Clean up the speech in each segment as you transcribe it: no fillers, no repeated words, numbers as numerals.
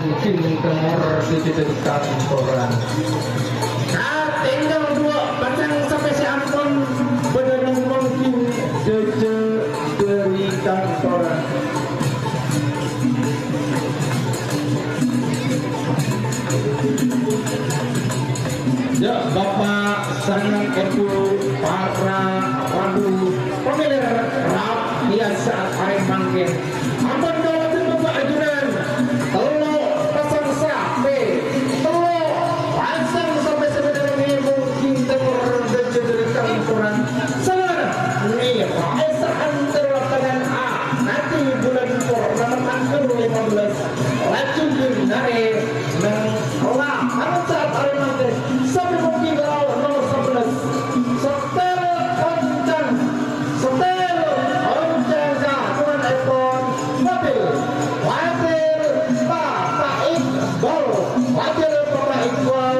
mungkin temor dititipkan orang. Nah, tinggal dua pasang sampai si ampun benar mungkin dece dari kantoran. Ya Bapak sangat ibu para waduh pemilik rap biasa hari mangkin. Ampun kalau itu Bapak ajudan telo pasang sape telo pasang sampai sebenarnya mungkin temur dece dari kantoran. Salah nih Esa antar lapangan A nanti bulan nomor tanggal 15 racun nare nang olah anu saat hari mangkin sampai mungkin kalau nomor 11 setel oncang sahkuran ekor mobil wajar Bapak Iqbal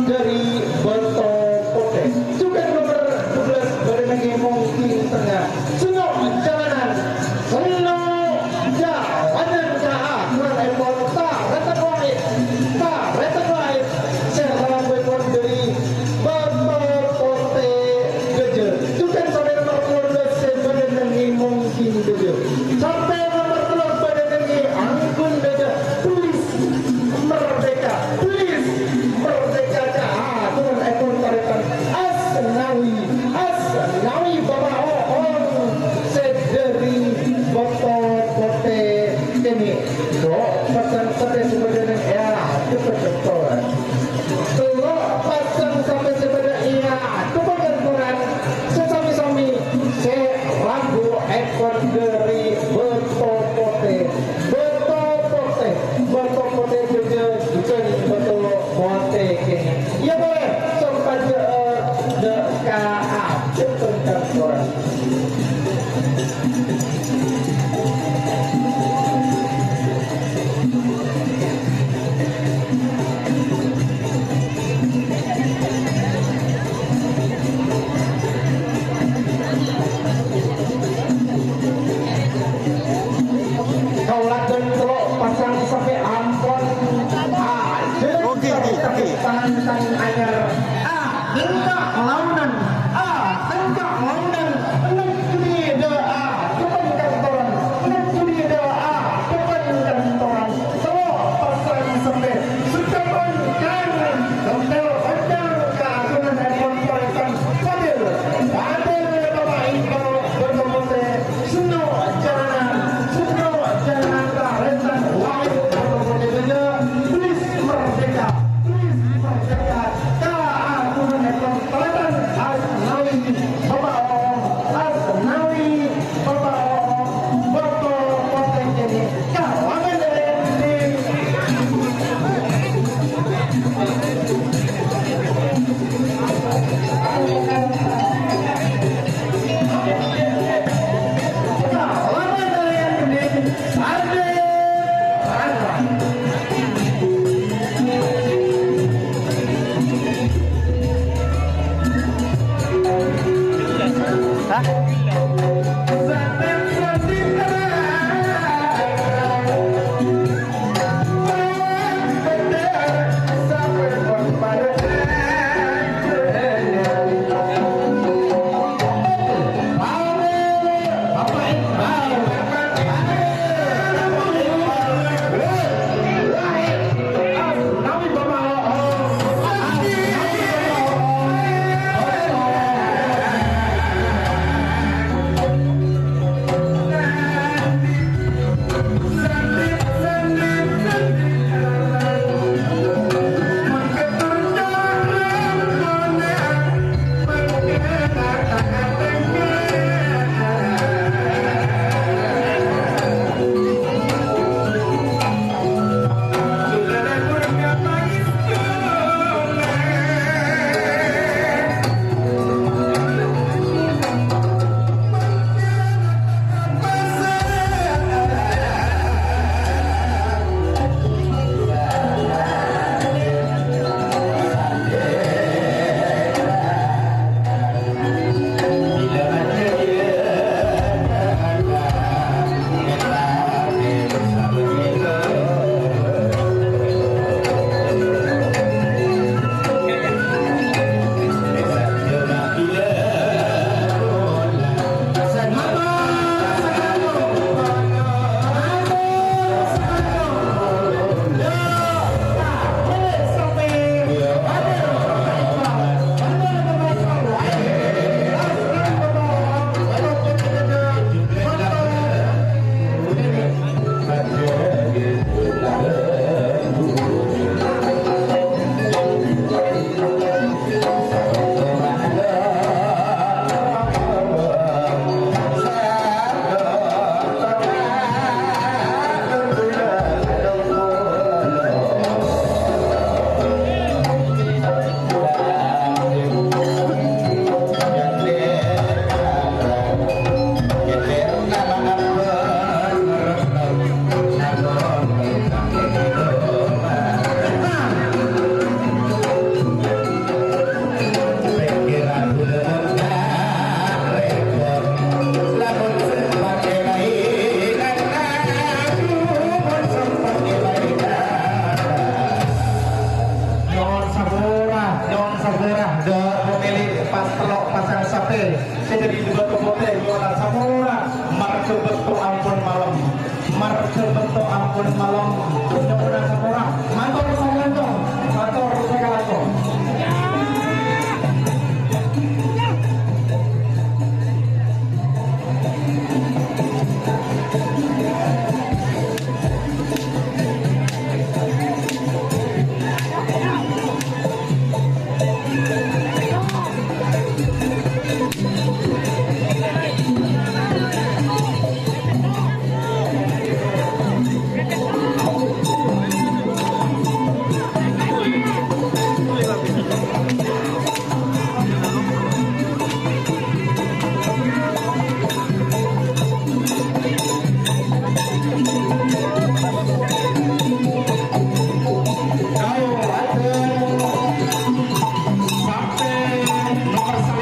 dari Bento Pote juga nomor 12 berenang mungkin tengah sunok jalanan sunok jalanan sahkuran ekor reta wahid serang ekor dari Bento Pote Geje juga sampai nomor 12 berenang mungkin Geje sampai nomor 13 berenang angkun Geje tulis merdeka turun ekor tarekan Asnawi Bapak sederi botol pote ini pasang sampai sebenarnya ya cepat telur pasang sampai sebenarnya kepengeran sesami-sami ragu ekor dari botol pote juga bukan botol pote ini ya boleh sampai